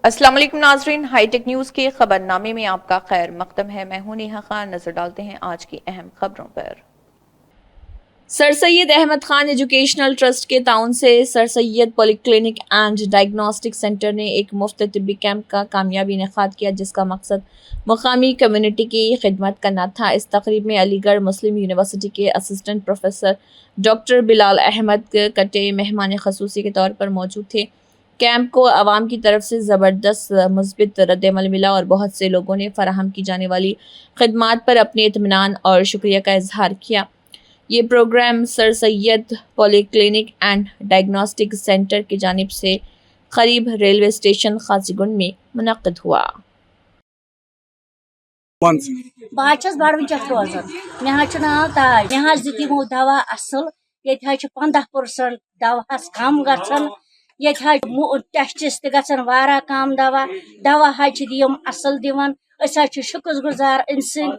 السلام علیکم ناظرین، ہائی ٹیک نیوز کے خبر نامے میں آپ کا خیر مقدم ہے۔ میں ہوں نیہا خان۔ نظر ڈالتے ہیں آج کی اہم خبروں پر۔ سر سید احمد خان ایجوکیشنل ٹرسٹ کے تعاون سے سر Syed polyclinic and diagnostic centre نے ایک مفت طبی کیمپ کا کامیابی انعقاد کیا، جس کا مقصد مقامی کمیونٹی کی خدمت کرنا تھا۔ اس تقریب میں علی گڑھ مسلم یونیورسٹی کے اسسٹنٹ پروفیسر ڈاکٹر بلال احمد کٹے مہمان خصوصی کے طور پر موجود تھے۔ کیمپ کو عوام کی طرف سے زبردست مثبت رد عمل ملا اور بہت سے لوگوں نے فراہم کی جانے والی خدمات پر اپنے اطمینان اور شکریہ کا اظہار کیا۔ یہ programme Sir Syed polyclinic and diagnostic centre کی جانب سے قریب ریلوے اسٹیشن خاصی گنڈ میں منعقد ہوا۔ بہت بڑوچ روزان، مے ناو تاج، مے دمو دوا اصل، یہ 15% دواہس کم گھان، یہ ٹیسٹس تہ کم دوا دم اصل دان۔ شکر گزار ام سن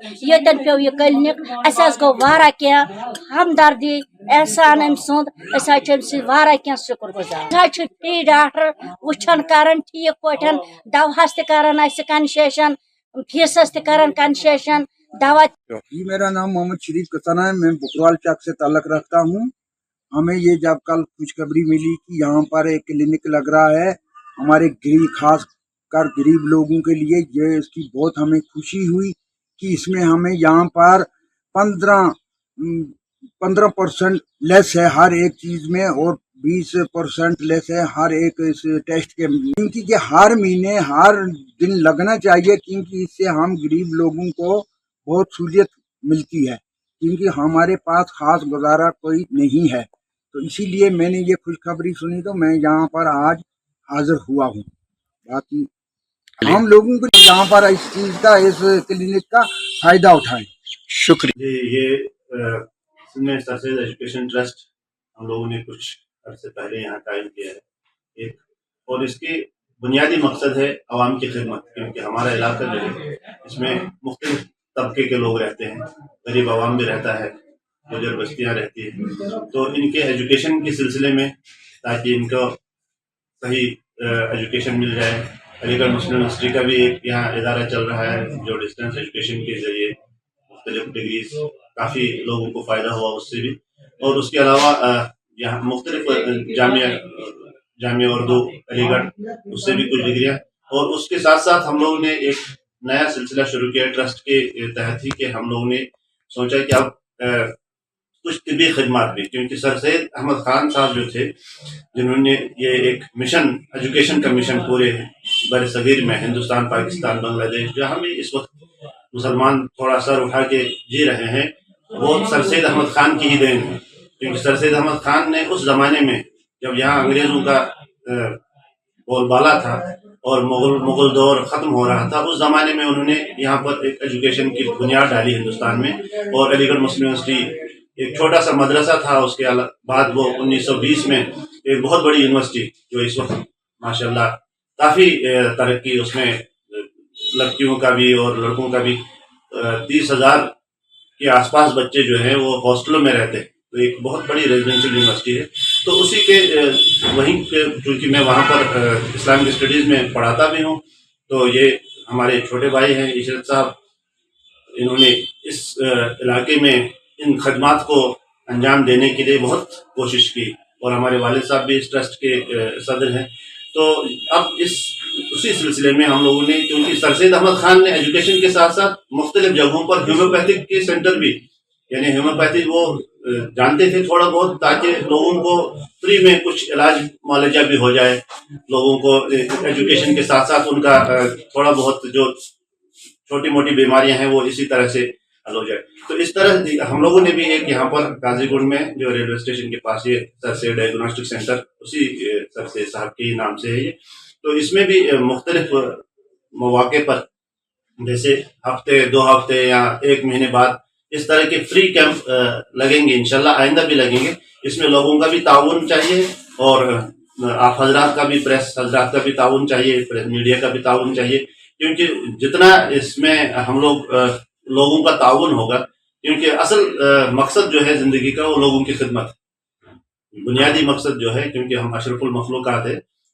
پیو یہ کلینک، اس گو کی ہمدردی احسان ام سند، ام کی شکر گزار۔ فری ڈاکٹر وچھان کران ٹھیک پاٹھن، دواہس تران کنسیشن، فیسس تران کنسیشن، دوا۔ میرا نام محمد شریف کسانہ ہے، میں بکروال چک سے تعلق رکھتا ہوں۔ ہمیں یہ جب کل خوشخبری ملی کہ یہاں پر ایک کلینک لگ رہا ہے ہمارے خاص کر غریب لوگوں کے لیے، یہ اس کی بہت ہمیں خوشی ہوئی کہ اس میں ہمیں یہاں پر 15% لیس ہے ہر ایک چیز میں، اور 20% لیس ہے ہر ایک اس ٹیسٹ کے، کیونکہ یہ ہر مہینے ہر دن لگنا چاہیے، کیونکہ اس سے ہم غریب لوگوں کو بہت سہولت ملتی ہے، کیونکہ ہمارے پاس خاص گزارا کوئی نہیں ہے۔ تو اسی لیے میں نے یہ خوشخبری سنی تو میں یہاں پر آج حاضر ہوا ہوں۔ باقی ہم لوگوں کو یہاں پر اس چیز کا، اس کلینک کا فائدہ اٹھائیں۔ شکریہ۔ یہ سر سید ایجوکیشن ٹرسٹ ہم لوگوں نے کچھ عرصے پہلے یہاں قائم کیا ہے اور اس کی بنیادی مقصد ہے عوام کی خدمت، کیونکہ ہمارا علاقہ جو ہے اس میں مختلف طبقے کے لوگ رہتے ہیں، غریب عوام بھی رہتا ہے، گجر بستیاں رہتی ہیں، تو ان کے ایجوکیشن کے سلسلے میں تاکہ ان کو صحیح ایجوکیشن مل جائے۔ علی گڑھ مسلم یونیورسٹی کا بھی ایک یہاں ادارہ چل رہا ہے جو ڈسٹینس ایجوکیشن کے ذریعے مختلف ڈگریز، کافی لوگوں کو فائدہ ہوا اس سے بھی، اور اس کے علاوہ یہاں مختلف جامعہ اردو علی گڑھ، اس سے بھی کچھ ڈگریاں، اور اس کے ساتھ ساتھ ہم لوگوں نے ایک نیا سلسلہ شروع کیا ٹرسٹ کے تحت ہی، کہ ہم لوگوں نے سوچا کہ اب کچھ طبی خدمات بھی، کیونکہ سر سید احمد خان صاحب جو تھے جنہوں نے یہ ایک مشن، ایجوکیشن کا مشن پورے بر صغیر میں، ہندوستان، پاکستان، بنگلہ دیش، جہاں بھی اس وقت مسلمان تھوڑا سر اٹھا کے جی رہے ہیں، وہ سر سید احمد خان کی ہی دین ہے، کیونکہ سر سید احمد خان نے اس زمانے میں جب یہاں انگریزوں کا بول بالا تھا اور مغل دور ختم ہو رہا تھا، اس زمانے میں انہوں نے یہاں پر ایک ایجوکیشن کی بنیاد ڈالی ہندوستان میں، اور علی گڑھ مسلم یونیورسٹی ایک چھوٹا سا مدرسہ تھا، اس کے بعد وہ 1920 میں ایک بہت بڑی یونیورسٹی جو اس وقت ماشاءاللہ کافی ترقی، اس میں لڑکیوں کا بھی اور لڑکوں کا بھی 30,000 کے آس پاس بچے جو ہیں وہ ہاسٹلوں میں رہتے ہیں، تو ایک بہت بڑی ریزیڈینشیل یونیورسٹی ہے۔ تو اسی کے وہیں پہ، چونکہ میں وہاں پر اسلامک اسٹڈیز میں پڑھاتا بھی ہوں، تو یہ ہمارے چھوٹے بھائی ہیں عشرت صاحب، انہوں نے اس علاقے میں ان خدمات کو انجام دینے کے لیے بہت کوشش کی، اور ہمارے والد صاحب بھی اس ٹرسٹ کے صدر ہیں۔ تو اب اسی سلسلے میں ہم لوگوں نے، کیونکہ سر سید احمد خان نے ایجوکیشن کے ساتھ ساتھ مختلف جگہوں پر ہیومیوپیتھک کے سینٹر بھی، یعنی ہیومیوپیتھی وہ جانتے تھے تھوڑا بہت، تاکہ لوگوں کو فری میں کچھ علاج معالجہ بھی ہو جائے، لوگوں کو ایجوکیشن کے ساتھ ساتھ ان کا تھوڑا بہت جو چھوٹی موٹی بیماریاں ہیں وہ اسی طرح سے حل ہو جائے۔ تو اس طرح ہم لوگوں نے بھی ایک یہاں پر قاضی گنڈ میں جو ریلوے اسٹیشن کے پاس یہ سر سید ڈائگنوسٹک سینٹر، اسی سر سید صاحب کے نام سے ہے یہ، تو اس میں بھی مختلف مواقع پر، جیسے ہفتے، 2 ہفتے یا 1 مہینے بعد اس طرح کے فری کیمپ لگیں گے، انشاءاللہ آئندہ بھی لگیں گے۔ اس میں لوگوں کا بھی تعاون چاہیے، اور آپ حضرات کا بھی، پریس حضرات کا بھی تعاون چاہیے، میڈیا کا بھی تعاون چاہیے، کیونکہ جتنا اس میں ہم لوگوں کا تعاون ہوگا، کیونکہ اصل مقصد جو ہے زندگی کا وہ لوگوں کی خدمت ہے، بنیادی مقصد جو ہے، کیونکہ ہم اشرف المخلوقات ہے،